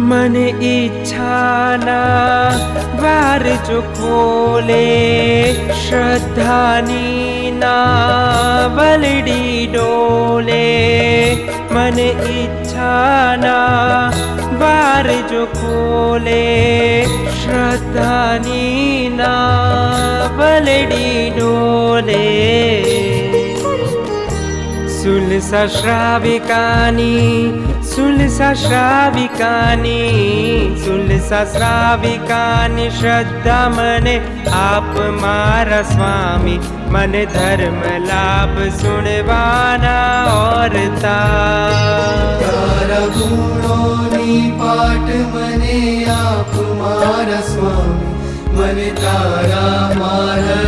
मन इच्छाना द्वार जो खोले, श्रद्धानी ना बलडी डोले। मन इच्छाना द्वार जो खोले, श्रद्धानी ना बलडी डोले। सुलसा श्राविकानी, सुलसा श्राविकानी, सुलसा श्राविकानी श्रद्धा मने आप मारा स्वामी। मन धर्म लाभ सुनवाना औरता, तारा गुणोनी पाठ मने आप मारा स्वामी। मन तारा मारा